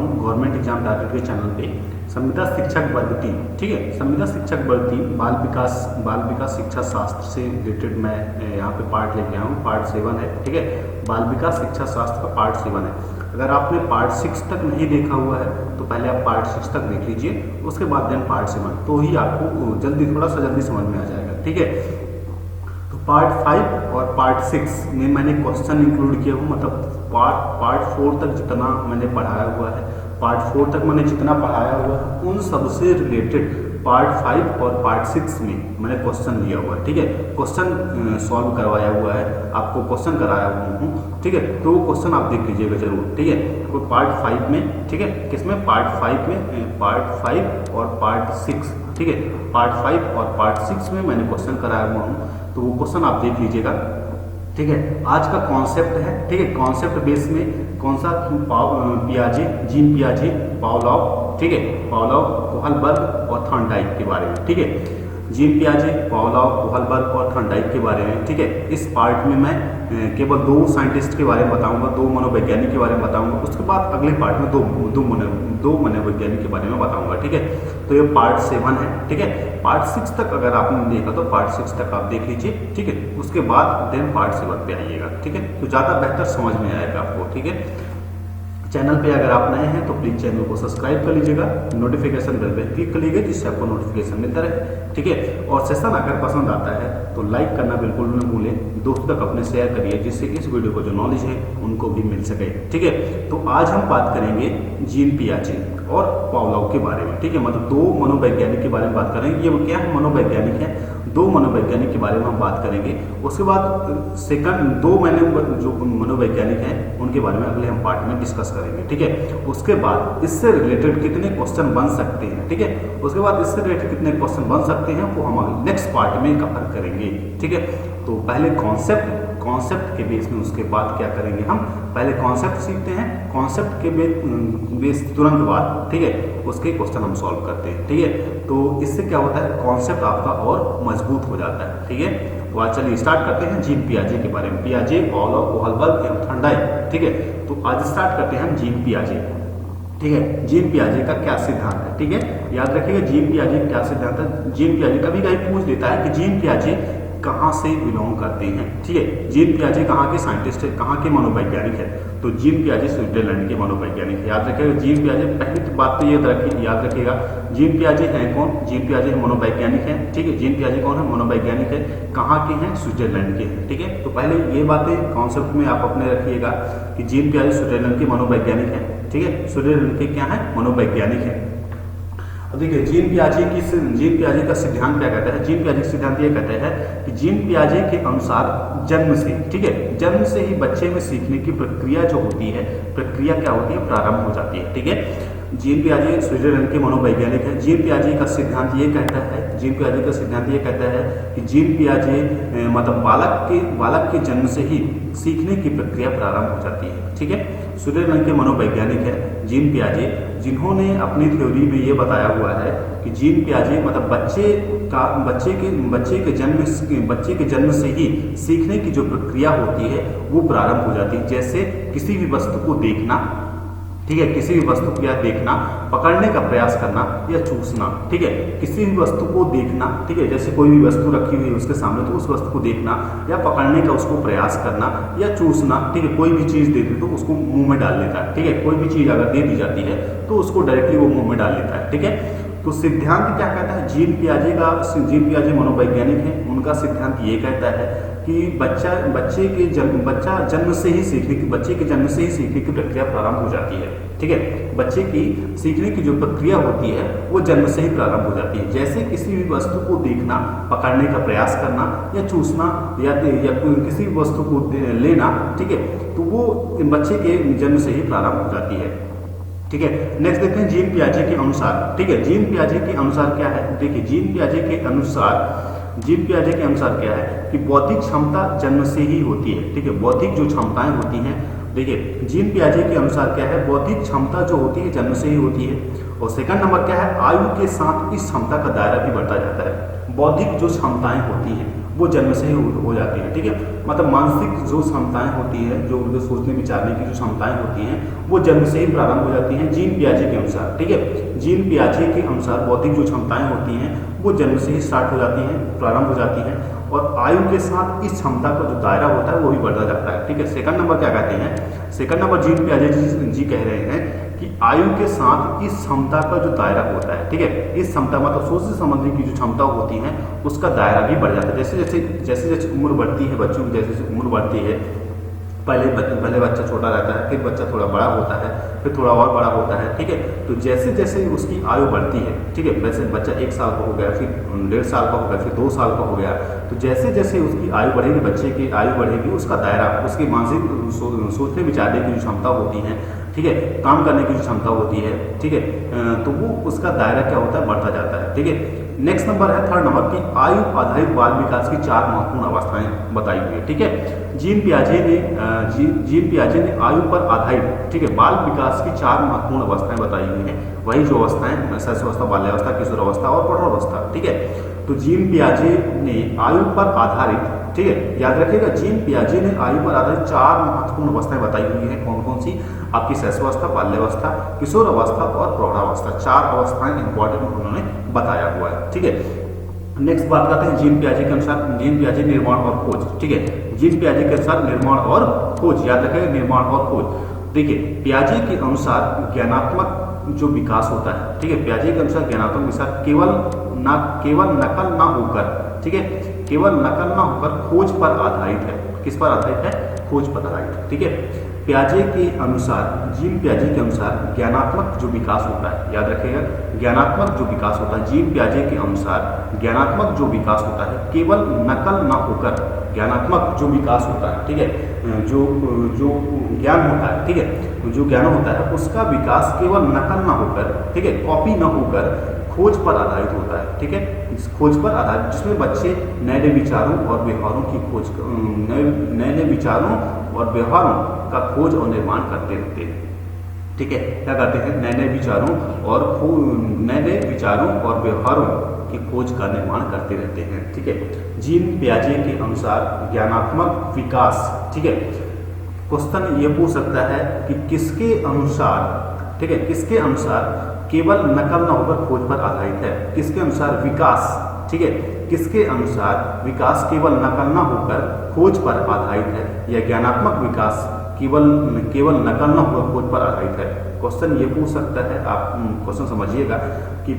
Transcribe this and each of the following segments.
हूँ government exam target के channel पे संविदा शिक्षक वर्ग 3। ठीक है, संविदा शिक्षक वर्ग 3 बाल विकास शिक्षा शास्त्र से रिलेटेड मैं यहाँ पे पार्ट लेके आया हूँ। पार्ट 7 है। ठीक है, बाल विकास शिक्षा शास्त्र का पार्ट 7 है। अगर आपने पार्ट 6 तक नहीं देखा हुआ है तो पहले आप पार्ट 6 तक देख लीजिए, उसके बाद देन पार्ट 7, तो ही आपको थोड़ा सा जल्दी समझ में आ जाएगा। ठीक है, पार्ट 5 और पार्ट 6 में मैंने क्वेश्चन इंक्लूड किया हूँ, मतलब पार्ट 4 तक जितना मैंने पढ़ाया हुआ है, पार्ट 4 तक मैंने जितना पढ़ाया हुआ है उन सबसे रिलेटेड पार्ट 5 और पार्ट 6 में मैंने क्वेश्चन लिया हुआ है। ठीक है, क्वेश्चन सॉल्व करवाया हुआ है, आपको क्वेश्चन कराया हुआ हूँ। ठीक है, तो वो क्वेश्चन आप देख लीजिएगा जरूर। ठीक है, तो पार्ट 5 में, ठीक है, किसमें, पार्ट 5 में, पार्ट 5 और पार्ट 6। ठीक है, पार्ट 5 और पार्ट 6 में मैंने क्वेश्चन कराया हुआ हूँ, तो वो क्वेश्चन आप देख लीजिएगा। ठीक है, आज का कॉन्सेप्ट है, ठीक है, कॉन्सेप्ट बेस में कौन सा, पियाजे, जीन पियाजे, पावलोव, ठीक है, पावलोव, कोहलबर्ग और थॉर्नडाइक के बारे में। ठीक है, जीन पियाजे, पावलोव, कोहलबर्ग और थॉर्नडाइक के बारे में। ठीक है, इस पार्ट में मैं केवल 2 साइंटिस्ट के बारे में बताऊंगा, 2 मनोवैज्ञानिक के बारे में बताऊंगा। उसके बाद अगले पार्ट में दो मनोवैज्ञानिक के बारे में बताऊंगा। ठीक है, तो ये पार्ट 7 है। ठीक है, पार्ट 6 तक अगर आपने देखा तो पार्ट 6 तक आप देख लीजिए। ठीक है, उसके बाद देन पार्ट 7 पे आइएगा। ठीक है, तो ज़्यादा बेहतर समझ में आएगा आपको। ठीक है, चैनल पे अगर आप नए हैं तो प्लीज़ चैनल को सब्सक्राइब कर लीजिएगा, नोटिफिकेशन बेल पे क्लिक कर लीजिएगा जिससे आपको नोटिफिकेशन मिलता रहे। ठीक है, और सेशन अगर पसंद आता है तो लाइक करना बिल्कुल न भूलें, दोस्तों तक अपने शेयर करिए जिससे इस वीडियो को जो नॉलेज है उनको भी मिल सके। ठीक है, तो आज हम बात करेंगे जीन पियाजे और पावलोव के बारे में। ठीक है, मतलब 2 मनोवैज्ञानिक के बारे में बात करेंगे। ये क्या है, मनोवैज्ञानिक है, 2 मनोवैज्ञानिक के बारे में हम बात करेंगे। उसके बाद सेकंड 2 जो मनोवैज्ञानिक हैं उनके बारे में अगले हम पार्ट में डिस्कस करेंगे। ठीक है, उसके बाद इससे रिलेटेड कितने क्वेश्चन बन सकते हैं। ठीक है, उसके बाद इससे रिलेटेड कितने क्वेश्चन बन सकते हैं वो हम नेक्स्ट पार्ट में कवर करेंगे। ठीक है, तो पहले कॉन्सेप्ट के बेस में, उसके बाद क्या करेंगे, हम पहले कॉन्सेप्ट सीखते हैं, कॉन्सेप्ट के बेस तुरंत बाद, ठीक है, उसके क्वेश्चन हम सॉल्व करते हैं। ठीक है, तो इससे क्या होता है, कॉन्सेप्ट आपका और मजबूत हो जाता है। ठीक है, तो आज चलिए स्टार्ट करते हैं जीन पियाजे के बारे में, पियाजे, पावलोव, कोहलबर्ग एवं थॉर्नडाइक। ठीक है, तो आज स्टार्ट करते हैं हम जीन पियाजे। ठीक है, जीन पियाजे का क्या सिद्धांत है। ठीक है, याद रखिएगा जीन पियाजे का क्या सिद्धांत है। जीन पियाजे कभी पूछ देता है कि जीन पियाजे कहाँ से बिलोंग करते हैं। ठीक है, जीन पियाजे कहाँ के साइंटिस्ट है, कहाँ के मनोवैज्ञानिक है, तो जीन पियाजे स्विट्जरलैंड के मनोवैज्ञानिक है। याद रखिएगा जीन पियाजे, पहली बात तो ये याद रखिएगा, जीन पियाजे हैं कौन, जीन पियाजे मनोवैज्ञानिक है। ठीक है, जीन पियाजे कौन है, मनोवैज्ञानिक है, कहाँ के हैं, स्विट्जरलैंड के हैं। ठीक है, तो पहले ये बातें कॉन्सेप्ट में आप अपने रखिएगा कि जीन पियाजे स्विट्जरलैंड के मनोवैज्ञानिक है। ठीक है, स्विट्जरलैंड के क्या है, मनोवैज्ञानिक है। अब देखिए जीन पियाजे का सिद्धांत क्या कहता है। जीन पियाजे का सिद्धांत ये कहता है कि जीन पियाजे के अनुसार जन्म से, ठीक है, जन्म से ही बच्चे में सीखने की प्रक्रिया जो होती है, प्रक्रिया क्या होती है, प्रारंभ हो जाती है। ठीक है, जीन पियाजे स्विट्जरलैंड के मनोवैज्ञानिक है। जीन पियाजे का सिद्धांत ये कहता है, जीन पियाजे का सिद्धांत ये कहता है कि जीन पियाजे मतलब बालक के जन्म से ही सीखने की प्रक्रिया प्रारंभ हो जाती है। ठीक है, स्विट्जरलैंड के मनोवैज्ञानिक है जीन पियाजे, जिन्होंने अपनी थ्योरी में ये बताया हुआ है कि जीन पियाजे मतलब बच्चे के जन्म से ही सीखने की जो प्रक्रिया होती है वो प्रारंभ हो जाती है। जैसे किसी भी वस्तु को देखना, ठीक है, किसी भी वस्तु को या देखना, पकड़ने का प्रयास करना या चूसना। ठीक है, किसी भी वस्तु को देखना, ठीक है, जैसे कोई भी वस्तु रखी हुई है उसके सामने तो उस वस्तु को देखना या पकड़ने का उसको प्रयास करना या चूसना। ठीक है, कोई भी चीज दे दी तो उसको मुंह में डाल लेता है। ठीक है, कोई भी चीज अगर दे दी जाती है तो उसको डायरेक्टली वो मुंह में डाल लेता है। ठीक है, तो सिद्धांत क्या कहता है, जीन पियाजे मनोवैज्ञानिक है, उनका सिद्धांत ये कहता है कि बच्चे के जन्म से ही सीखने की प्रक्रिया प्रारंभ हो जाती है। ठीक है, बच्चे की सीखने की जो प्रक्रिया होती है वो जन्म से ही प्रारंभ हो जाती है। जैसे किसी भी वस्तु को देखना, पकड़ने का प्रयास करना या चूसना या किसी भी वस्तु को लेना, ठीक है, तो वो बच्चे के जन्म से ही प्रारंभ हो जाती है। ठीक है, नेक्स्ट देखते हैं जीन पियाजे के अनुसार। ठीक है, जीन पियाजे के अनुसार क्या है, देखिए जीन पियाजे के अनुसार क्या है कि बौद्धिक क्षमता जन्म से ही होती है। ठीक है, बौद्धिक जो क्षमताएं होती हैं, देखिए जीन पियाजे के अनुसार क्या है, बौद्धिक क्षमता जो होती है जन्म से ही होती है। और सेकंड नंबर क्या है, आयु के साथ इस क्षमता का दायरा भी बढ़ता जाता है। बौद्धिक जो क्षमताएं होती हैं वो जन्म से ही हो जाती हैं, ठीक है। मतलब मानसिक जो क्षमताएं होती है, जो सोचने विचारने की जो क्षमताएं होती हैं, वो जन्म से ही प्रारंभ हो जाती हैं जीन पियाजे के अनुसार, ठीक है। जीन पियाजे के अनुसार बौद्धिक जो क्षमताएं होती हैं वो जन्म से ही स्टार्ट हो जाती हैं, प्रारंभ हो जाती हैं, और आयु के साथ इस क्षमता का जो दायरा होता है वो भी बढ़ता जाता है, ठीक है। सेकंड नंबर क्या कहते हैं, सेकंड नंबर जीन पियाजे जी कह रहे हैं कि आयु के साथ इस क्षमता का जो दायरा होता है, ठीक है, इस क्षमता मतलब सोच से समझने की जो क्षमता होती है उसका दायरा भी बढ़ जाता है। जैसे जैसे उम्र बढ़ती है बच्चों की, जैसे जैसे उम्र बढ़ती है, पहले बच्चा छोटा रहता है, फिर बच्चा थोड़ा बड़ा होता है, फिर थोड़ा और बड़ा होता है, ठीक है। तो जैसे जैसे उसकी आयु बढ़ती है, ठीक है, वैसे बच्चा 1 साल का हो गया, फिर 1.5 साल का हो गया, फिर 2 साल का हो गया, तो जैसे जैसे उसकी आयु बढ़ेगी, बच्चे की आयु बढ़ेगी, उसका दायरा, उसकी मानसिक सोचने विचारने की जो क्षमता होती है, ठीक है, काम करने की जो क्षमता होती है, ठीक है, तो वो उसका दायरा क्या होता है, बढ़ता जाता है, ठीक है। नेक्स्ट नंबर है थर्ड नंबर की आयु आधारित बाल विकास की 4 महत्वपूर्ण अवस्थाएं बताई हुई है, ठीक है। जीन पियाजे ने आयु पर आधारित, ठीक है, बाल विकास की 4 महत्वपूर्ण अवस्थाएं बताई हुई हैं। वही जो अवस्थाएं शैशवावस्था, बाल्यावस्था, किशोरावस्था और प्रौढ़ावस्था, ठीक है। तो जीन पियाजे ने आयु पर आधारित, ठीक है, याद रखिएगा, जीन पियाजे ने आयु पर आधारित 4 महत्वपूर्ण अवस्थाएं बताई हुई हैं। कौन कौन सी? आपकी शैशवावस्था, बाल्यावस्था, किशोर अवस्था और प्रौढ़ावस्था, 4 अवस्थाएं इंपॉर्टेंट उन्होंने बताया हुआ है, ठीक है। नेक्स्ट बात करते हैं जीन पियाजे के अनुसार, जीन पियाजे निर्माण और खोज, ठीक है। जीन पियाजे के अनुसार निर्माण और खोज, याद रखिएगा, निर्माण और खोज। देखिए, पियाजे के अनुसार ज्ञानात्मक जो विकास होता है, ठीक है, पियाजे के अनुसार ज्ञानात्मक विकास केवल नकल ना होकर, ठीक है, केवल नकल ना होकर खोज पर आधारित है। किस पर आधारित है? खोज पर आधारित, ठीक है। पियाजे के अनुसार, जीन पियाजे के अनुसार ज्ञानात्मक जो विकास होता है, याद रखिएगा, ज्ञानात्मक जो विकास होता है, जीन पियाजे के अनुसार ज्ञानात्मक जो विकास होता है केवल नकल ना होकर, ज्ञानात्मक जो विकास होता है, ठीक है, जो ज्ञान होता है, ठीक है, जो ज्ञान होता है उसका विकास केवल नकल ना होकर, ठीक है, कॉपी ना होकर खोज पर आधारित होता है, ठीक है, खोज पर आधारित, जिसमें बच्चे नए नए विचारों और व्यवहारों की खोज, नए विचारों और व्यवहारों का खोज और निर्माण करते रहते हैं, ठीक है। क्या करते हैं? नए नए विचारों और व्यवहारों की खोज का निर्माण करते रहते हैं, ठीक है। जीन पियाजे के अनुसार ज्ञानात्मक विकास, ठीक है, क्वेश्चन ये पूछ सकता है कि किसके अनुसार, ठीक है, किसके अनुसार केवल नकल न होकर खोज पर आधारित है? किसके अनुसार विकास, ठीक है, किसके अनुसार विकास केवल नकल न होकर खोज पर आधारित है, या ज्ञानात्मक विकास केवल नकल न होकर खोज पर आधारित है? क्वेश्चन ये पूछ सकता है, आप क्वेश्चन समझिएगा कि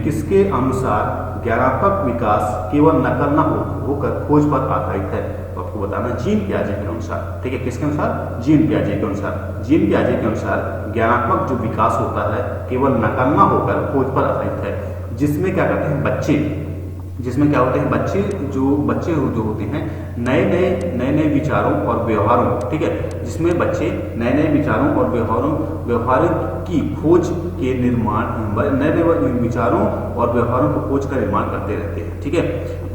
किसके अनुसार ज्ञानात्मक विकास केवल नकल न होकर खोज पर आधारित है, तो आपको बताना जीन पियाजे के अनुसार, ठीक है। किसके अनुसार? जीन पियाजे के अनुसार। जीन पियाजे के अनुसार ज्ञानात्मक जो विकास होता है केवल नकल न होकर खोज पर आधारित है, जिसमें क्या करते हैं बच्चे, जिसमें क्या होते हैं बच्चे जो होते हैं नए विचारों और व्यवहारों, ठीक है, जिसमें बच्चे नए विचारों और व्यवहारों की खोज के निर्माण, नए विचारों और व्यवहारों को खोज का निर्माण करते रहते हैं, ठीक है,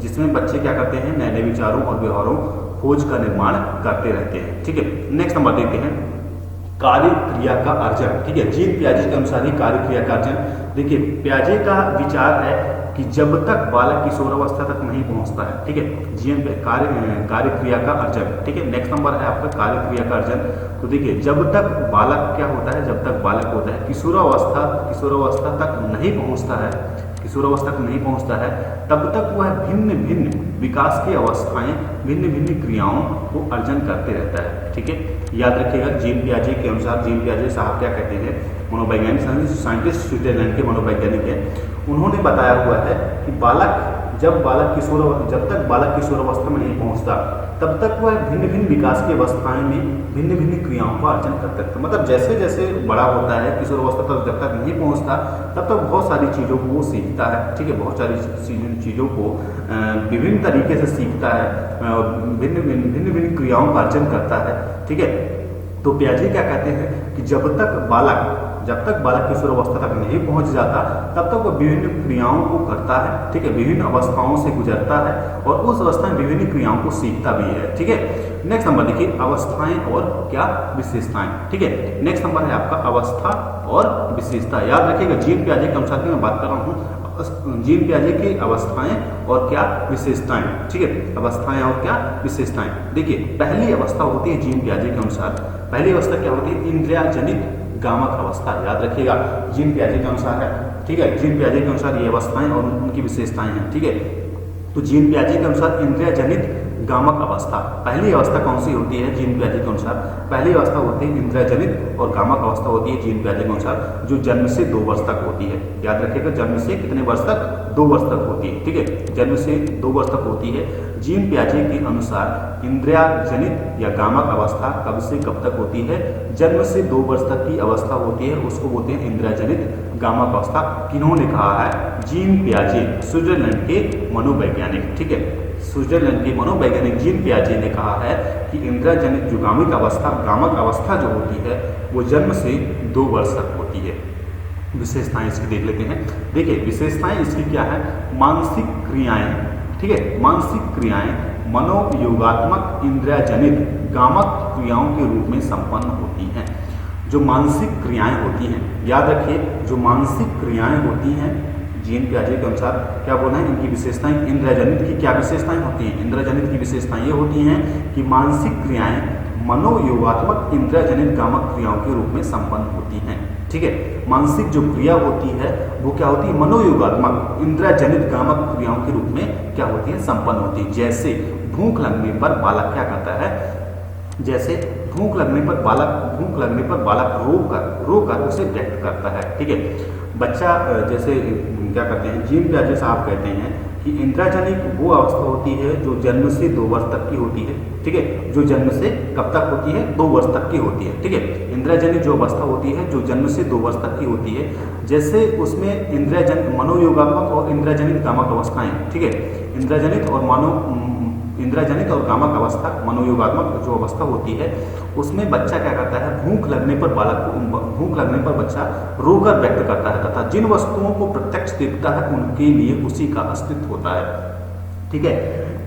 जिसमें बच्चे क्या करते हैं नए विचारों और व्यवहारों खोज का निर्माण करते रहते हैं, ठीक है। नेक्स्ट नंबर देखते हैं कार्य क्रिया का अर्जन, ठीक है। जीन पियाजे के अनुसार ही कार्य क्रिया का अर्जन, देखिए पियाजे का विचार है कि जब तक बालक किशोरावस्था तक नहीं पहुंचता है, ठीक है, जीन कार्य क्रिया का अर्जन, ठीक है। नेक्स्ट नंबर है आपका कार्य क्रिया का अर्जन। तो देखिए जब तक बालक क्या होता है, जब तक बालक होता है किशोरावस्था तक नहीं पहुंचता है, किशोरावस्था तक नहीं पहुंचता है, तब तक वह भिन्न भिन्न विकास की अवस्थाएं, भिन्न भिन्न क्रियाओं को अर्जन करते रहता है, ठीक है। याद रखिएगा जीन पियाजे के अनुसार, जीन पियाजे साहब क्या कहते हैं, मनोवैज्ञानिक साइंटिस्ट स्विट्जरलैंड के मनोवैज्ञानिक हैं, उन्होंने बताया हुआ है कि जब तक बालक किशोरावस्था में नहीं पहुंचता तब तक वह भिन्न भिन्न विकास की अवस्थाएं में भिन्न भिन्न क्रियाओं का अर्जन करते रहता है। मतलब जैसे जैसे बड़ा होता है किशोरावस्था तक जब तक नहीं पहुंचता तब तक बहुत सारी चीज़ों को वो सीखता है, ठीक है, बहुत सारी चीज़ों को विभिन्न तरीके से सीखता है, भिन्न भिन्न क्रियाओं का अर्जन करता है, ठीक है। तो पियाजे क्या कहते हैं कि जब तक बालक किशोरावस्था तक नहीं पहुंच जाता तब तक वह विभिन्न क्रियाओं को करता है, ठीक है, विभिन्न अवस्थाओं से गुजरता है और उस अवस्था में विभिन्न क्रियाओं को सीखता भी है, ठीक है। नेक्स्ट नंबर देखिए अवस्थाएं और क्या विशेषताएं, ठीक है। नेक्स्ट नंबर है आपका अवस्था और विशेषता। याद रखिएगा जीन पियाजे के अनुसार की मैं बात कर रहा हूँ, जीन पियाजे की अवस्थाएं और क्या विशेषताएं, ठीक है, अवस्थाएं और क्या विशेषताएं। देखिए पहली अवस्था होती है जीन पियाजे के अनुसार, पहली अवस्था क्या होती है, इंद्रिया जनित गामक अवस्था। याद रखिएगा जीन पियाजे के अनुसार है, ठीक है, जीन पियाजे के अनुसार ये अवस्थाएं और उनकी विशेषताएं हैं, ठीक है। तो जीन पियाजे के अनुसार इंद्रिया जनित गामक अवस्था, पहली अवस्था कौन सी होती है जीन पियाजे के अनुसार, पहली अवस्था होती है इंद्रिया जनित और गामक अवस्था होती है जीन पियाजे के अनुसार, जो जन्म से 2 वर्ष तक होती है। याद रखिएगा जन्म से कितने वर्ष तक, 2 वर्ष तक होती है, ठीक है, जन्म से 2 वर्ष तक होती है। जीन पियाजे के अनुसार इंद्रिया जनित या गामक अवस्था कब से कब तक होती है, जन्म से 2 वर्ष तक की अवस्था होती है, उसको बोलते हैं इंद्रिया जनित गामक अवस्था। किन्होंने कहा है, जीन पियाजे, स्विट्जरलैंड के मनोवैज्ञानिक, ठीक है, स्विट्जरलैंड के मनोवैज्ञानिक जीन पियाजे ने कहा है कि इंद्रिया जनित जो गामक अवस्था जो होती है वो जन्म से 2 वर्ष तक होती है। विशेषताएं इसकी देख लेते हैं। देखिए विशेषताएं इसकी क्या है, मानसिक क्रियाएं, ठीक है, मानसिक क्रियाएं मनोयोगात्मक इंद्रिया जनित गामक क्रियाओं के रूप में संपन्न होती हैं। जो मानसिक क्रियाएं होती हैं, याद रखिए जो मानसिक क्रियाएं होती हैं जीन पियाजे के अनुसार क्या बोला है, इनकी विशेषताएं, इंद्रिया जनित की क्या विशेषताएं होती हैं, इंद्रिया जनित की विशेषताएं ये होती हैं कि मानसिक क्रियाएं मनोयोगात्मक इंद्रिया जनित गामक क्रियाओं के रूप में संपन्न होती हैं, ठीक है। मानसिक जो क्रिया होती है वो क्या होती है, मनोयोगात्मक इंद्रिया जनित गामक क्रियाओं के रूप में क्या होती है, संपन्न होती है। जैसे भूख लगने पर बालक क्या करता है, जैसे भूख लगने पर बालक रोकर उसे व्यक्त करता है, ठीक है। बच्चा जैसे क्या करते हैं, जीन पियाजे साहब कहते हैं कि इंद्रिया जनित वो अवस्था होती है जो जन्म से 2 वर्ष तक की होती है, ठीक है, जो जन्म से कब तक होती है, 2 वर्ष तक की होती है, ठीक है। इंद्रिया जनित जो अवस्था होती है जो जन्म से 2 वर्ष तक की होती है, जैसे उसमें इंद्रिया जनित मनोयोगात्मक और इंद्रिया जनित गामक अवस्थाएं, ठीक है, इंद्रिया जनित और गामक अवस्था, मनोयोगात्मक जो अवस्था होती है उसमें बच्चा क्या करता है, भूख लगने पर बच्चा रोकर व्यक्त करता है तथा जिन वस्तुओं को प्रत्यक्ष देखता है उनके लिए उसी का अस्तित्व होता है, ठीक है।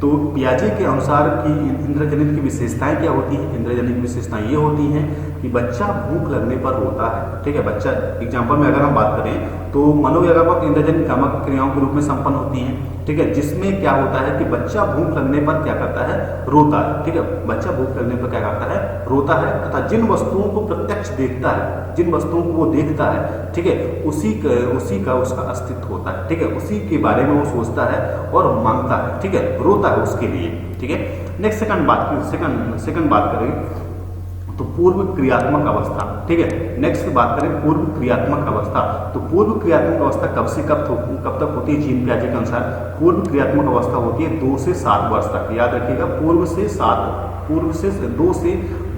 तो पियाजे के अनुसार की इंद्रिया जनित की विशेषताएं क्या होती हैं, इंद्रिया जनित की विशेषताएं ये होती हैं कि बच्चा भूख लगने पर रोता है, ठीक है। बच्चा एग्जाम्पल में अगर हम बात करें तो मनोयोगात्मक इंद्रिया जनित गामक क्रियाओं के रूप में संपन्न होती हैं, ठीक है, जिसमें क्या होता है कि बच्चा भूख लगने पर क्या करता है, रोता है, ठीक है, बच्चा भूख लगने पर क्या करता है, रोता है तथा जिन वस्तुओं को प्रत्यक्ष देखता है, जिन वस्तुओं को वो देखता है, ठीक है, उसी का उसका अस्तित्व होता है, ठीक है, उसी के बारे में वो सोचता है और मांगता है, ठीक है, रोता है उसके लिए, ठीक है। नेक्स्ट सेकंड बात करें तो पूर्व क्रियात्मक अवस्था, ठीक है। नेक्स्ट बात करें पूर्व क्रियात्मक अवस्था, तो पूर्व क्रियात्मक अवस्था कब से कब तक होती है जीन पियाजे के अनुसार, पूर्व क्रियात्मक अवस्था होती है 2 से 7 वर्ष तक। याद रखिएगा पूर्व से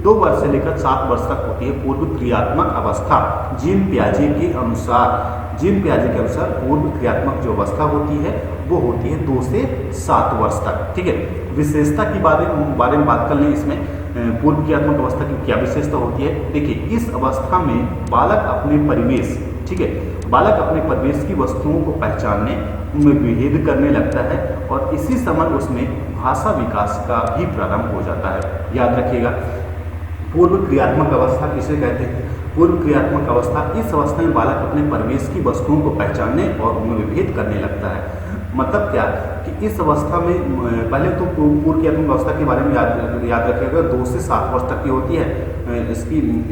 2 वर्ष से लेकर 7 वर्ष तक होती है पूर्व क्रियात्मक अवस्था जीन पियाजे के अनुसार। जीन पियाजे के अनुसार पूर्व क्रियात्मक जो अवस्था होती है वो होती है 2 से 7 वर्ष तक, ठीक है। विशेषता के बारे में बात कर लें, इसमें पूर्व क्रियात्मक अवस्था की क्या विशेषता होती है। देखिए इस अवस्था में बालक अपने परिवेश, ठीक है, बालक अपने परिवेश की वस्तुओं को पहचानने, उनमें विभेद करने लगता है और इसी समय उसमें भाषा विकास का भी प्रारंभ हो जाता है। याद रखिएगा पूर्व क्रियात्मक अवस्था किसे कहते हैं, पूर्व क्रियात्मक अवस्था, इस अवस्था में बालक अपने परिवेश की वस्तुओं को पहचानने और उनमें विभेद करने लगता है। मतलब क्या कि इस अवस्था में पहले तो पूर्व क्रियात्मक अवस्था के बारे में याद रखिएगा 2 से 7 वर्ष तक की होती है,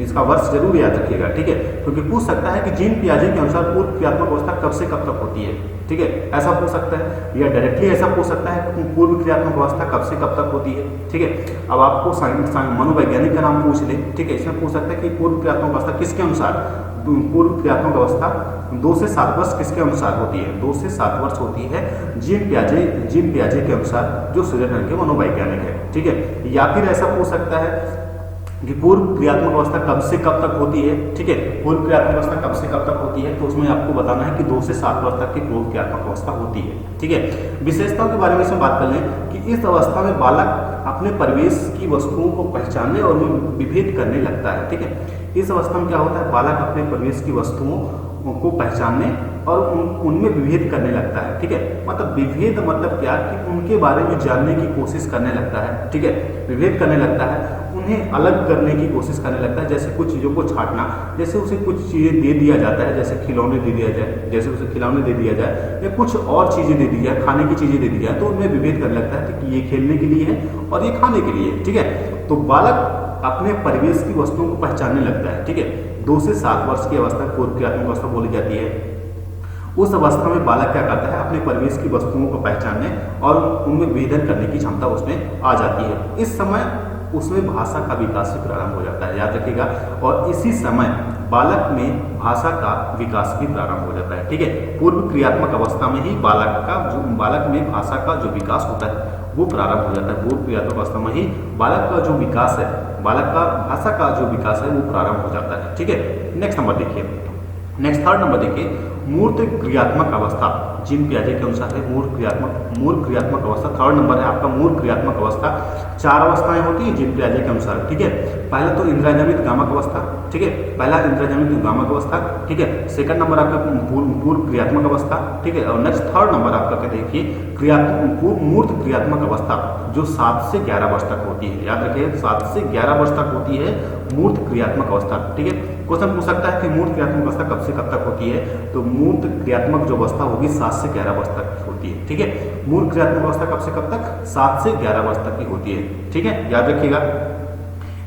इसका वर्ष जरूर याद रखिएगा, ठीक है, क्योंकि पूछ सकता है कि जीन पियाजे के अनुसार पूर्व क्रियात्मक अवस्था कब से कब तक होती है, ठीक है, ऐसा पूछ सकता है, या डायरेक्टली ऐसा पूछ सकता है कि पूर्व क्रियात्मक अवस्था कब से कब तक होती है, ठीक है। अब आपको मनोवैज्ञानिक का नाम पूछ ले, ठीक है, इसमें पूछ सकता है कि पूर्व क्रियात्मक अवस्था किसके अनुसार, पूर्व क्रियात्मक अवस्था 2 से 7 वर्ष किसके अनुसार होती है, 2 से 7 वर्ष होती है जीन पियाजे के अनुसार, जो स्विट्जरलैंड के मनोवैज्ञानिक है, ठीक है। या फिर ऐसा पूछ सकता है कि पूर्व क्रियात्मक अवस्था कब से कब तक होती है, ठीक है, पूर्व क्रियात्मक अवस्था कब से कब तक होती है, तो उसमें आपको बताना है कि 2 से 7 वर्ष तक की पूर्व क्रियात्मक अवस्था होती है, ठीक है। विशेषताओं के बारे में इसमें बात कर लें कि इस अवस्था में बालक अपने परिवेश की वस्तुओं को पहचानने और उनमें विभेद करने लगता है, ठीक है। इस अवस्था में क्या होता है, बालक अपने परिवेश की वस्तुओं को पहचानने और उनमें विभेद करने लगता है, ठीक है। मतलब विभेद मतलब क्या कि उनके बारे में जानने की कोशिश करने लगता है, ठीक है, विभेद करने लगता है, उन्हें उन्हें अलग करने की कोशिश करने लगता है, जैसे कुछ चीज़ों को छांटना, जैसे उसे कुछ चीज़ें दे दिया जाता है, जैसे खिलौने दे दिया जाए, जैसे उसे खिलौने दे दिया जाए या कुछ और चीज़ें दे दी जाए, खाने की चीज़ें दे दी जाए, तो उनमें विभेद करने लगता है कि ये खेलने के लिए है और ये खाने के लिए, ठीक है। तो बालक अपने परिवेश की वस्तुओं को पहचानने लगता है, ठीक है। 2 से 7 वर्ष की अवस्था पूर्व क्रियात्मक अवस्था बोली जाती है। उस अवस्था में बालक क्या करता है, अपने परिवेश की वस्तुओं को पहचानने और उनमें विभेदन करने की क्षमता उसमें आ जाती है। इस समय उसमें भाषा का विकास भी प्रारंभ हो जाता है, याद रखिएगा। और इसी समय बालक में भाषा का विकास भी प्रारंभ हो जाता है, ठीक है। पूर्व क्रियात्मक अवस्था में ही बालक में भाषा का जो विकास होता है वो प्रारंभ हो जाता है। पूर्व क्रियात्मक अवस्था में ही बालक का जो विकास है, बालक का भाषा का जो विकास है वो प्रारंभ हो जाता है, ठीक है। नेक्स्ट नंबर देखिए, नेक्स्ट थर्ड नंबर देखिए, मूर्त क्रियात्मक अवस्था जीन पियाजे के अनुसार है मूर्त क्रियात्मक अवस्था। थर्ड नंबर है आपका मूर्त क्रियात्मक अवस्था। 4 अवस्थाएं होती हैं जीन पियाजे के अनुसार, ठीक है। पहला तो इंद्रियजनित गामक अवस्था, ठीक है, पहला इंद्रियजनित गामक अवस्था, ठीक है। सेकंड नंबर आपका पूर्व क्रियात्मक अवस्था, ठीक है। और नेक्स्ट थर्ड नंबर आपका देखिए मूर्त क्रियात्मक अवस्था जो 7 से 11 वर्ष तक होती है, याद रखिए 7 से 11 वर्ष तक होती है मूर्त क्रियात्मक अवस्था, ठीक है। क्वेश्चन पूछ सकता है कि मूर्त क्रियात्मक अवस्था कब से कब तक होती है, तो मूर्त क्रियात्मक जो अवस्था होगी 7 से 11 वर्ष तक होती है, ठीक है। मूर्त क्रियात्मक अवस्था कब से कब तक, 7 से 11 वर्ष तक की होती है, ठीक है, याद रखिएगा।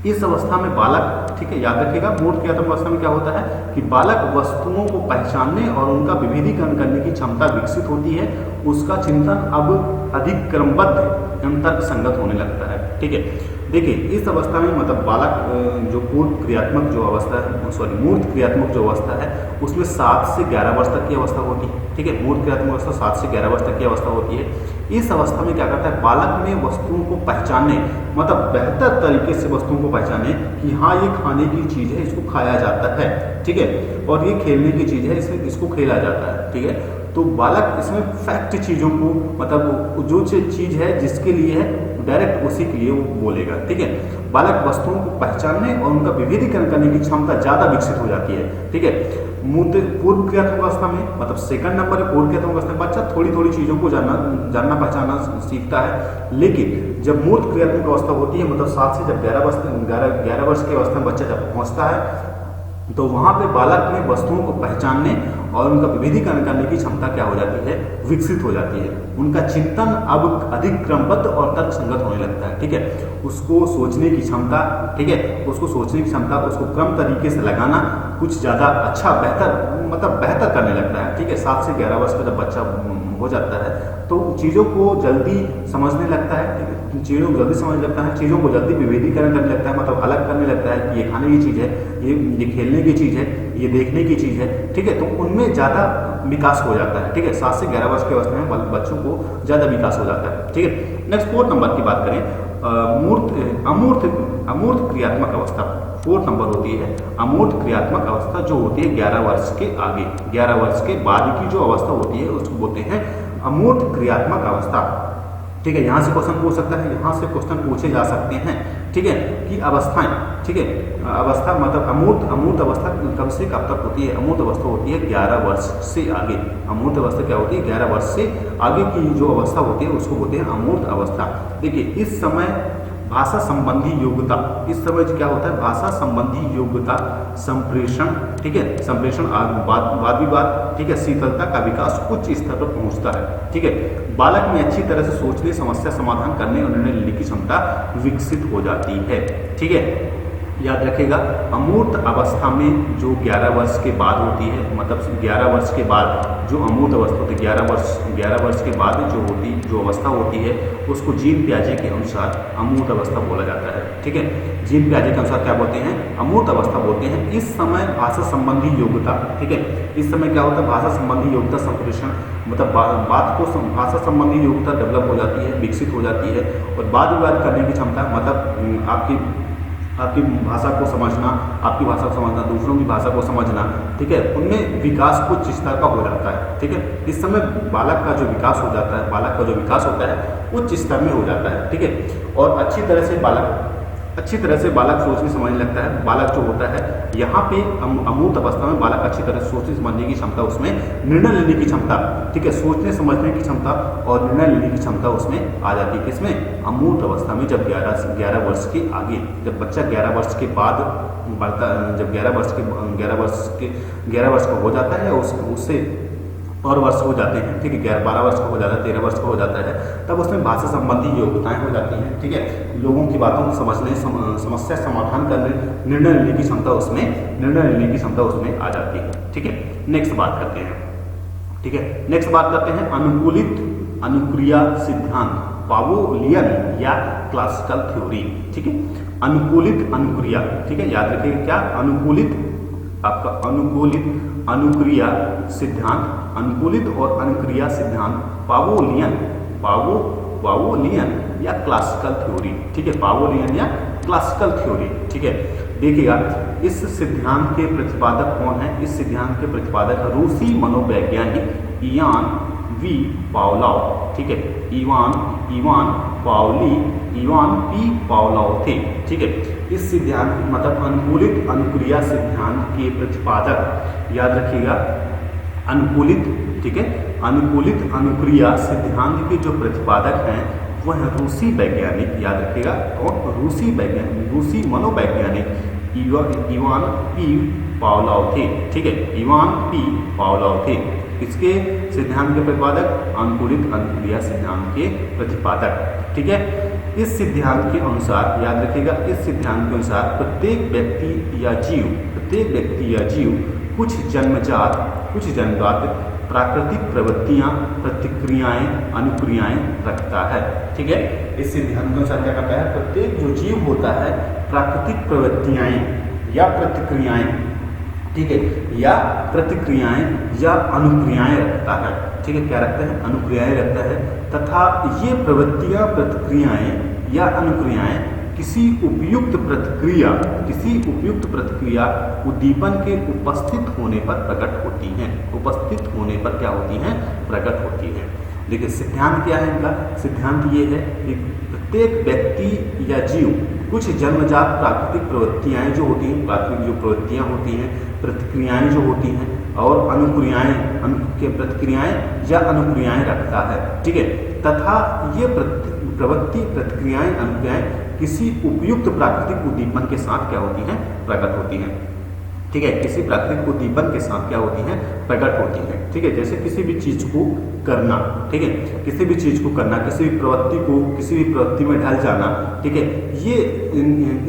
इस अवस्था में बालक, ठीक है, याद रखिएगा मूर्त क्रियात्मक अवस्था में क्या होता है कि बालक वस्तुओं को पहचानने और उनका विभेदीकरण करने की क्षमता विकसित होती है। उसका चिंतन अब अधिक क्रमबद्ध एवं तर्क संगत होने लगता है, ठीक है। देखिए इस अवस्था में मतलब बालक जो पूर्व क्रियात्मक जो अवस्था है, मूर्त क्रियात्मक जो अवस्था है उसमें 7 से 11 वर्ष तक की अवस्था होती है, ठीक है। मूर्त क्रियात्मक अवस्था 7 से 11 वर्ष तक की अवस्था होती है। इस अवस्था में क्या करता है बालक में वस्तुओं को पहचानने, मतलब बेहतर तरीके से वस्तुओं को पहचाने कि हाँ ये खाने की चीज़ है, इसको खाया जाता है, ठीक है, और ये खेलने की चीज़ है, इसको खेला जाता है, ठीक है। तो बालक इसमें फैक्ट चीज़ों को, मतलब जो चीज़ है जिसके लिए है डायरेक्ट उसी के लिए वो बोलेगा, ठीक है। बालक वस्तुओं को पहचानने और उनका विभेदीकरण करने की क्षमता ज़्यादा विकसित हो जाती है, ठीक है। पूर्व क्रियात्मक अवस्था में, मतलब सेकंड नंबर है पूर्व क्रियात्मक अवस्था में बच्चा थोड़ी थोड़ी चीज़ों को जानना पहचानना सीखता है। लेकिन जब मूर्त क्रियात्मक अवस्था होती है, मतलब 7 से जब 11 वर्ष की अवस्था में बच्चा जब पहुँचता है तो वहाँ पे बालक में वस्तुओं को पहचानने और उनका विभेदीकरण करने की क्षमता क्या हो जाती है, विकसित हो जाती है। उनका चिंतन अब अधिक क्रमबद्ध और तर्क संगत होने लगता है, ठीक है। उसको सोचने की क्षमता, ठीक है, उसको सोचने की क्षमता, उसको क्रम तरीके से लगाना कुछ ज़्यादा अच्छा बेहतर करने लगता है, ठीक है। 7 से 11 वर्ष का जब बच्चा हो जाता है तो चीज़ों को जल्दी समझने लगता है, चीज़ों को जल्दी समझ लगता है, चीज़ों को जल्दी विभेदीकरण करने लगता है, मतलब अलग करने लगता है कि ये खाने की चीज़ है, ये खेलने की चीज़ है, ये देखने की चीज़ है, ठीक है। तो उनमें ज़्यादा विकास हो जाता है, ठीक है। 7 से 11 वर्ष की अवस्था में बच्चों को ज़्यादा विकास हो जाता है, ठीक है। नेक्स्ट 4 नंबर की बात करें, अमूर्त क्रियात्मक अवस्था 4 नंबर होती है। अमूर्त क्रियात्मक अवस्था जो होती है 11 वर्ष के आगे, 11 वर्ष के बाद की जो अवस्था होती है उसको बोलते हैं अमूर्त क्रियात्मक अवस्था, ठीक है। यहाँ से क्वेश्चन पूछ सकता है, यहाँ से क्वेश्चन पूछे जा सकते हैं, ठीक है, कि अवस्थाएं, ठीक है, अवस्था मतलब अमूर्त अवस्था कब से कब तक होती है। अमूर्त अवस्था होती है 11 वर्ष से आगे। अमूर्त अवस्था क्या होती है, 11 वर्ष से आगे की जो अवस्था होती है उसको बोलते हैं अमूर्त अवस्था। देखिए इस समय भाषा संबंधी योग्यता, इस समय क्या होता है भाषा संबंधी योग्यता, संप्रेषण, ठीक है, संप्रेषण वाद विवाद, ठीक है, शीतलता का विकास उच्च स्तर पर पहुंचता है, ठीक है। बालक में अच्छी तरह से सोचने, समस्या समाधान करने और निर्णय लेने की क्षमता विकसित हो जाती है, ठीक है। याद रखिएगा अमूर्त अवस्था में जो 11 वर्ष के बाद होती है, मतलब 11 वर्ष के बाद जो अमूर्त अवस्था होती है, 11 वर्ष के बाद जो अवस्था होती है उसको जीन पियाजे के अनुसार अमूर्त अवस्था बोला जाता है, ठीक है। जीन पियाजे के अनुसार क्या बोलते हैं, अमूर्त अवस्था बोलते हैं। इस समय भाषा संबंधी योग्यता, ठीक है, इस समय क्या होता है भाषा संबंधी योग्यता, संप्रेषण, मतलब भाषा संबंधी योग्यता डेवलप हो जाती है, विकसित हो जाती है। और वाद विवाद करने की क्षमता, मतलब आपकी भाषा को समझना, आपकी भाषा को समझना, दूसरों की भाषा को समझना, ठीक है, उनमें विकास कुछ स्तर का हो जाता है, ठीक है। इस समय बालक का जो विकास हो जाता है, बालक का जो विकास होता है उच्च स्तर में हो जाता है, ठीक है। और अच्छी तरह से बालक अच्छी तरह से बालक सोचने समझने लगता है। बालक जो होता है यहाँ पे अमूर्त अवस्था में बालक अच्छी तरह से सोचने समझने की क्षमता, उसमें निर्णय लेने की क्षमता, ठीक है, सोचने समझने की क्षमता और निर्णय लेने की क्षमता उसमें आ जाती है। किसमें? अमूर्त अवस्था में, जब 11 वर्ष के आगे, जब बच्चा 11 वर्ष के बाद बढ़ता, जब 11 वर्ष का हो जाता है या उससे और वर्ष हो जाते हैं, ठीक है, 12 वर्ष का हो जाता है, 13 वर्ष का हो जाता है, तब उसमें भाषा संबंधी योग्यताएं हो जाती हैं, ठीक है, लोगों की बातों को समझने, समस्या समाधान करने, निर्णय लेने की क्षमता उसमें आ जाती है, ठीक है। नेक्स्ट बात करते हैं, ठीक है, नेक्स्ट बात करते हैं अनुकूलित अनुक्रिया सिद्धांत, पावलोवियन या क्लासिकल थ्योरी, ठीक है। अनुकूलित अनुक्रिया, ठीक है, याद रखिएगा क्या, आपका अनुकूलित अनुक्रिया सिद्धांत, अनुकूलित और अनुक्रिया सिद्धांत, पावलोवियन या क्लासिकल थ्योरी, ठीक है, पावलोवियन या क्लासिकल थ्योरी, ठीक है। देखिएगा इस सिद्धांत के प्रतिपादक कौन है? इस सिद्धांत के प्रतिपादक रूसी मनोवैज्ञानिक इवान वी पावलोव, ठीक है, इवान पी पावलोव थे, ठीक है। इस सिद्धांत मतलब अनुकूलित अनुक्रिया सिद्धांत के प्रतिपादक, याद रखिएगा अनुकूलित, ठीक है, अनुकूलित अनुक्रिया सिद्धांत के जो प्रतिपादक हैं वह रूसी वैज्ञानिक, याद रखिएगा, और रूसी मनोवैज्ञानिक इवान पी पावलोव थे, ठीक है, इवान पी पावलोव थे। इसके सिद्धांत के प्रतिपादक, अनुकूलित अनुक्रिया सिद्धांत के प्रतिपादक, ठीक है। इस सिद्धांत के अनुसार, याद रखिएगा, इस सिद्धांत के अनुसार प्रत्येक व्यक्ति या जीव कुछ जन्मजात प्राकृतिक प्रवृत्तियां, प्रतिक्रियाएं, अनुक्रियाएं रखता है, ठीक है। इस सिद्धांत के अनुसार क्या करता है? प्रत्येक जो जीव होता है प्राकृतिक प्रवृत्तियां या प्रतिक्रियाएं, ठीक है, या प्रतिक्रियाएं या अनुक्रियाएं रखता है, ठीक है, क्या रखता है? अनुक्रियाएं रखता है, तथा ये प्रवृत्तियां, प्रतिक्रियाएं या अनुक्रियाएं किसी उपयुक्त प्रतिक्रिया उद्दीपन के उपस्थित होने पर प्रकट होती हैं। उपस्थित होने पर क्या होती हैं? प्रकट होती हैं। देखिए सिद्धांत क्या है इनका? सिद्धांत ये है कि प्रत्येक व्यक्ति या जीव कुछ जन्मजात प्राकृतिक प्रवृत्तियां जो होती हैं, प्राकृतिक जो प्रवृत्तियां होती हैं, प्रतिक्रियाएं जो होती हैं और प्रतिक्रियाएं या अनुक्रियाएं रखता है, ठीक है, तथा ये प्रतिक्रियाएं अनुक्रियाएं किसी उपयुक्त प्राकृतिक उद्दीपन के साथ क्या होती हैं? प्रकट होती हैं, ठीक है, किसी प्राकृतिक उद्दीपन के साथ क्या होती हैं? प्रकट होती हैं, ठीक है। जैसे किसी भी चीज को करना, ठीक है, किसी भी चीज को करना, किसी भी प्रवृत्ति में ढल जाना, ठीक है, ये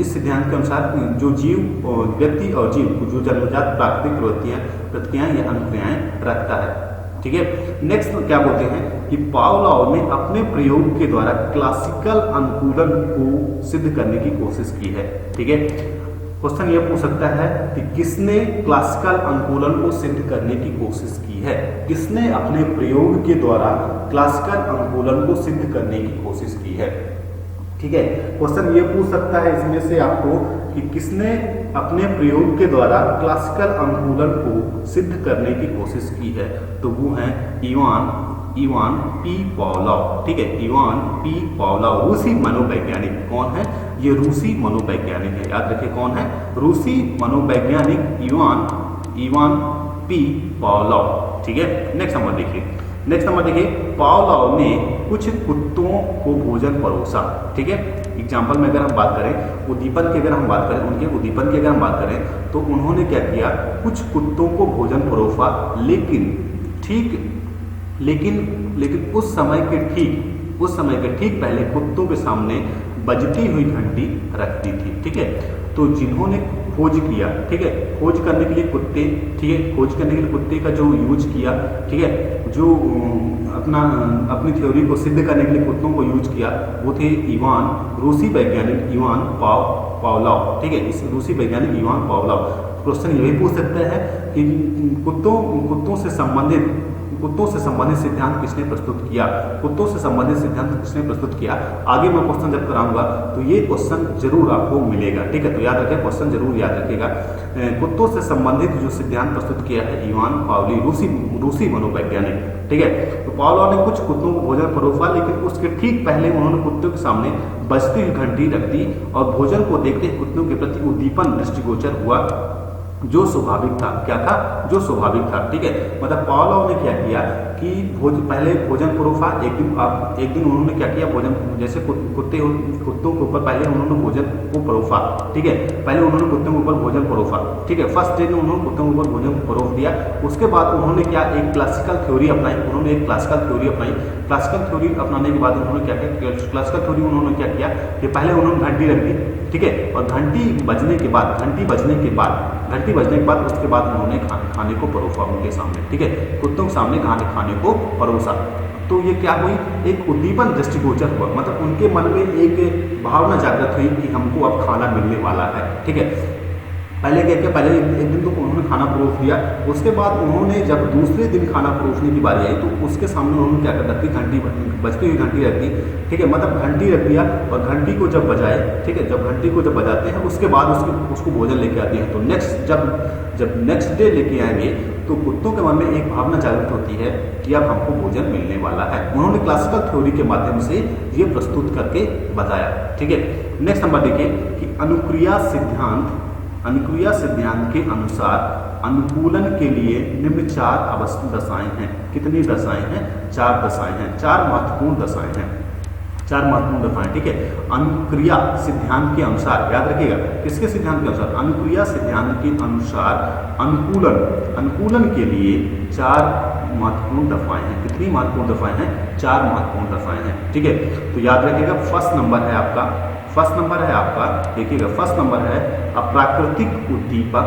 इस सिद्धांत के अनुसार जो व्यक्ति और जीव जो जन्मजात प्राकृतिक प्रतिक्रियाएं या अनुक्रियाएं रखता है, ठीक है। नेक्स्ट क्या बोलते हैं कि पावलोव ने अपने प्रयोग के द्वारा क्लासिकल अनुकूलन को सिद्ध करने की कोशिश की है, ठीक है। क्वेश्चन ये पूछ सकता है कि किसने क्लासिकल अनुकूलन को सिद्ध करने की कोशिश की है? किसने अपने प्रयोग के द्वारा क्लासिकल अनुकूलन को सिद्ध करने की कोशिश की है, ठीक है। क्वेश्चन ये पूछ सकता है इसमें से आपको कि किसने अपने प्रयोग के द्वारा क्लासिकल अनुकूलन को सिद्ध करने की कोशिश की है, तो वो है इवान पी पावलोव, ठीक है, इवान पी पावलोव, रूसी मनोवैज्ञानिक। कौन है? ये रूसी मनोवैज्ञानिक है, याद रखिए कौन है? रूसी मनोवैज्ञानिक इवान पी पावलोव, ठीक है। नेक्स्ट नंबर देखिए, पावलोव ने कुछ कुत्तों को भोजन परोसा, ठीक है। एग्जाम्पल में अगर हम बात करें, उद्दीपन की अगर हम बात करें, उनके उद्दीपन की अगर हम बात करें, तो उन्होंने क्या किया? कुछ कुत्तों को भोजन परोसा, लेकिन उस समय के ठीक पहले कुत्तों के सामने बजती हुई घंटी रख दी थी, ठीक है। तो जिन्होंने खोज किया, ठीक है, खोज करने के लिए कुत्ते का जो यूज किया, ठीक है, जो अपनी थ्योरी को सिद्ध करने के लिए कुत्तों को यूज किया, वो थे रूसी वैज्ञानिक इवान पावलोव, ठीक है, इस रूसी वैज्ञानिक इवान पावलोव। क्वेश्चन यही पूछ सकता है कि कुत्तों से संबंधित कुत्तों से संबंधित सिद्धांत किसने प्रस्तुत किया? कुत्तों से संबंधित सिद्धांत किसने प्रस्तुत किया? आगे मैं क्वेश्चन जब कराऊंगा तो ये क्वेश्चन जरूर आपको मिलेगा, ठीक है, तो याद रखें, क्वेश्चन जरूर याद रखिएगा। कुत्तों से संबंधित जो सिद्धांत प्रस्तुत किया है इवान पावली, रूसी मनोवैज्ञानिक, ठीक है। तो पावलोव ने कुछ कुत्तों को भोजन परोसा, लेकिन उसके ठीक पहले उन्होंने कुत्तों के सामने बजती हुई घंटी रख दी और भोजन को देखते ही कुत्तों के प्रति उद्दीपन दृष्टिगोचर हुआ, जो स्वाभाविक था। क्या था? जो स्वाभाविक था, ठीक है। मतलब पावलोव ने क्या किया कि पहले भोजन परोसा, एक दिन उन्होंने क्या किया, भोजन जैसे कुत्तों के ऊपर पहले उन्होंने भोजन को परोसा, ठीक है, पहले उन्होंने कुत्तों के ऊपर भोजन परोसा, ठीक है, फर्स्ट डे में उन्होंने कुत्तों के ऊपर भोजन परोस दिया। उसके बाद उन्होंने क्या, एक क्लासिकल थ्योरी अपनाई, क्लासिकल थ्योरी अपनाने के बाद उन्होंने क्या किया, क्लासिकल थ्योरी उन्होंने क्या किया कि पहले उन्होंने घंटी रख दी, ठीक है, और घंटी बजने के बाद उसके बाद उन्होंने खाने को परोसा उनके सामने, ठीक है, कुत्तों के सामने खाने को परोसा। तो ये क्या हुई, एक उद्दीपन दृष्टिगोचर हुआ, मतलब उनके मन में एक भावना जागृत हुई कि हमको अब खाना मिलने वाला है, ठीक है। पहले क्या किया, पहले एक दिन तो उन्होंने खाना परोस दिया, उसके बाद उन्होंने जब दूसरे दिन खाना परोसने की बारी आई तो उसके सामने उन्होंने क्या कर रखी, घंटी, बजती हुई घंटी रख दी, ठीक है, मतलब घंटी रख दिया और घंटी को जब बजाए, ठीक है, जब घंटी को जब बजाते हैं उसके बाद उसको भोजन लेके आते हैं। तो जब नेक्स्ट डे लेके आएंगे तो कुत्तों के मन में एक भावना जागृत होती है कि अब हमको भोजन मिलने वाला है। उन्होंने क्लासिकल थ्योरी के माध्यम से ये प्रस्तुत करके बताया, ठीक है। नेक्स्ट नंबर देखिए कि अनुक्रिया सिद्धांत के अनुसार अनुकूलन के लिए निम्न 4 दशाएं हैं। कितनी दशाएं हैं? 4 दशाएं हैं, 4 महत्वपूर्ण दशाएं हैं, 4 महत्वपूर्ण दशाएं, ठीक है। अनुक्रिया सिद्धांत के अनुसार, याद रखिएगा, किसके सिद्धांत के अनुसार? अनुक्रिया सिद्धांत के अनुसार अनुकूलन के लिए 4 महत्वपूर्ण दफाएं हैं। कितनी महत्वपूर्ण दफाएं हैं? 4 महत्वपूर्ण दफाएं हैं, ठीक है। तो याद रखिएगा, फर्स्ट नंबर है आपका, देखिएगा, फर्स्ट नंबर है अप्राकृतिक उद्दीपक,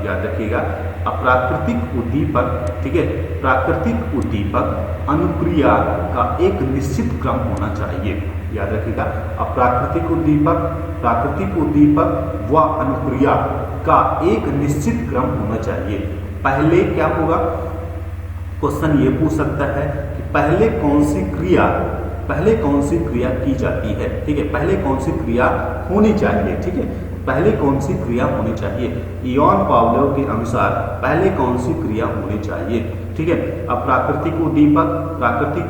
याद रखिएगा, अप्राकृतिक उद्दीपक, ठीक है, प्राकृतिक उद्दीपक अनुक्रिया का एक निश्चित क्रम होना चाहिए, याद रखिएगा, अप्राकृतिक उद्दीपक, प्राकृतिक उद्दीपक व अनुक्रिया का एक निश्चित क्रम होना चाहिए। पहले क्या होगा, क्वेश्चन ये पूछ सकता है कि पहले कौन सी क्रिया की जाती है, ठीक है, पहले कौन सी क्रिया होनी चाहिए, ठीक है, पहले कौन सी क्रिया होनी चाहिए। इवान पावलोव के अनुसार पहले कौन सी क्रिया होनी चाहिए, ठीक है, प्राकृतिक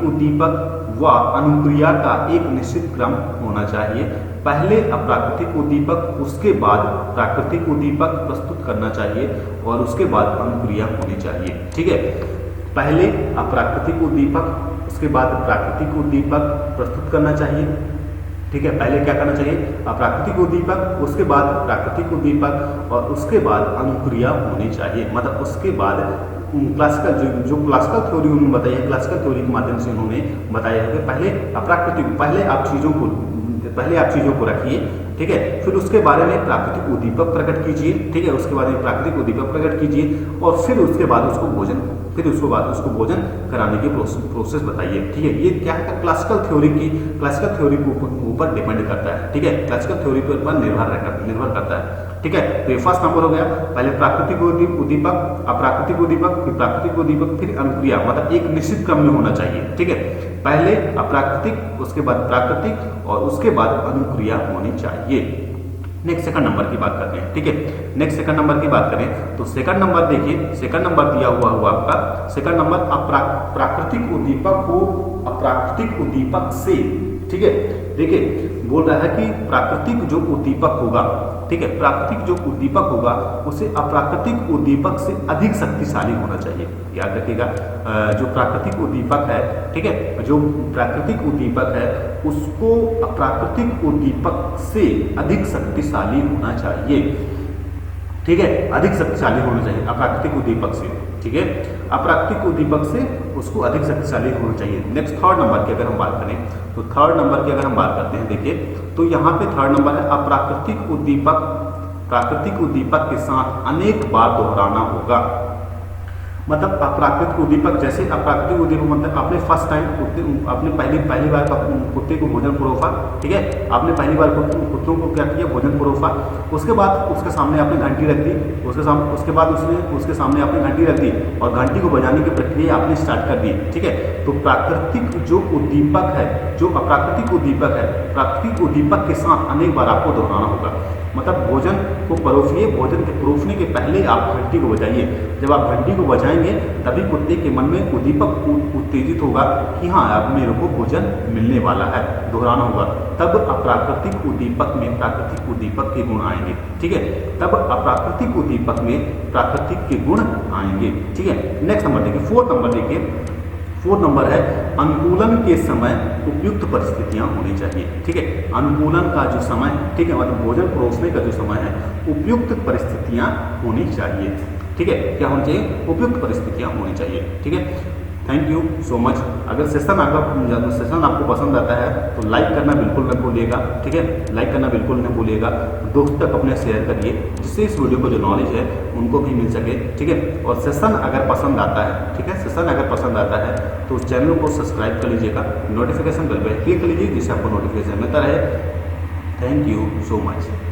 उद्दीपक व अनुक्रिया का एक निश्चित क्रम होना चाहिए। पहले अप्राकृतिक उद्दीपक, उसके बाद प्राकृतिक उद्दीपक प्रस्तुत करना चाहिए और उसके बाद अनुक्रिया होनी चाहिए, ठीक है। पहले अप्राकृतिक उद्दीपक, उसके बाद प्राकृतिक उद्दीपक प्रस्तुत करना चाहिए, ठीक है, पहले क्या करना चाहिए, अप्राकृतिक उद्दीपक, उसके बाद प्राकृतिक उद्दीपक और उसके बाद अनुक्रिया होनी चाहिए। मतलब उसके बाद क्लासिकल जो क्लासिकल थ्योरी उन्होंने बताई है, क्लासिकल थ्योरी के माध्यम से उन्होंने बताया है कि पहले आप चीज़ों को रखिए, ठीक है, फिर उसके बारे में प्राकृतिक उद्दीपक प्रकट कीजिए, ठीक है, उसके बाद में प्राकृतिक उद्दीपक प्रकट कीजिए और फिर उसके बाद उसको भोजन कराने की प्रोसेस बताइए, ठीक है। ये क्या है, क्लासिकल थ्योरी के ऊपर डिपेंड करता है, ठीक है, क्लासिकल थ्योरी के ऊपर निर्भर करता है, ठीक है। तो ये फर्स्ट नंबर हो गया, पहले प्राकृतिक उद्दीपक, अप्राकृतिक उद्दीपक, फिर प्राकृतिक उद्दीपक, फिर अनुक्रिया, मतलब एक निश्चित क्रम में होना चाहिए, ठीक है, पहले अप्राकृतिक, उसके बाद प्राकृतिक और उसके बाद अनुक्रिया होनी चाहिए। नेक्स्ट सेकंड नंबर की बात करते हैं, ठीक है, नेक्स्ट सेकंड नंबर की बात करें तो सेकंड नंबर देखिए, सेकंड नंबर दिया हुआ आपका, सेकंड नंबर प्राकृतिक उद्दीपक को अप्राकृतिक उद्दीपक से, ठीक है, देखिए बोल रहा है कि प्राकृतिक जो उद्दीपक होगा, ठीक है, प्राकृतिक जो उद्दीपक होगा उसे अप्राकृतिक उद्दीपक से अधिक शक्तिशाली होना चाहिए, याद रखिएगा। जो प्राकृतिक उद्दीपक है, ठीक है, जो प्राकृतिक उद्दीपक है उसको अप्राकृतिक उद्दीपक से अधिक शक्तिशाली होना चाहिए, ठीक है, अधिक शक्तिशाली होना चाहिए अप्राकृतिक उद्दीपक से, ठीक है, अप्राकृतिक उद्दीपक से उसको अधिक शक्तिशाली होना चाहिए। नेक्स्ट थर्ड नंबर की अगर हम बात करें तो थर्ड नंबर की अगर हम बात करते हैं, देखिए तो यहाँ पे थर्ड नंबर है अप्राकृतिक उद्दीपक, प्राकृतिक उद्दीपक के साथ अनेक बार दोहराना होगा। मतलब अप्राकृतिक उद्दीपक, जैसे अप्राकृतिक उद्दीपक मतलब आपने फर्स्ट टाइम आपने पहली बार कुत्ते को भोजन परोसा, ठीक है, आपने पहली बार कुत्तों को क्या किया, भोजन परोसा, उसके बाद उसके सामने आपने घंटी रख दी, उसके बाद उसके सामने आपने घंटी रख दी और घंटी को बजाने की प्रक्रिया आपने स्टार्ट कर दी, ठीक है। तो प्राकृतिक जो उद्दीपक है, जो अप्राकृतिक उद्दीपक है, प्राकृतिक उद्दीपक के साथ अनेक बार आपको दोहराना होगा। मतलब भोजन को परोसिए, भोजन के परोसने के पहले आप घंटी को बजाइए। जब आप घंटी को बजाएंगे तभी कुत्ते के मन में उद्दीपक उत्तेजित होगा कि हाँ अब मेरे को भोजन मिलने वाला है, दोहराना होगा। तब अप्राकृतिक उद्दीपक में प्राकृतिक उद्दीपक के गुण आएंगे, ठीक है। तब अप्राकृतिक उद्दीपक में प्राकृतिक के गुण आएंगे, ठीक है। नेक्स्ट नंबर देखिए, फोर्थ नंबर है अनुकूलन के समय उपयुक्त परिस्थितियां होनी चाहिए, ठीक है। अनुकूलन का जो समय, ठीक है, मतलब भोजन परोसने का जो समय है, उपयुक्त परिस्थितियां होनी चाहिए, ठीक है। क्या होनी चाहिए, उपयुक्त परिस्थितियां होनी चाहिए, ठीक है। Thank you so much. अगर सेशन आपको पसंद आता है तो लाइक करना बिल्कुल न भूलिएगा, ठीक है, लाइक करना बिल्कुल न भूलिएगा। दोस्त तक अपने शेयर करिए जिससे इस वीडियो को जो नॉलेज है उनको भी मिल सके, ठीक है। और सेशन अगर पसंद आता है, ठीक है, सेशन अगर पसंद आता है तो उस चैनल को सब्सक्राइब कर लीजिएगा, नोटिफिकेशन बेल पर क्लिक कर लीजिए जिससे आपको नोटिफिकेशन मिलता रहे। Thank you so much.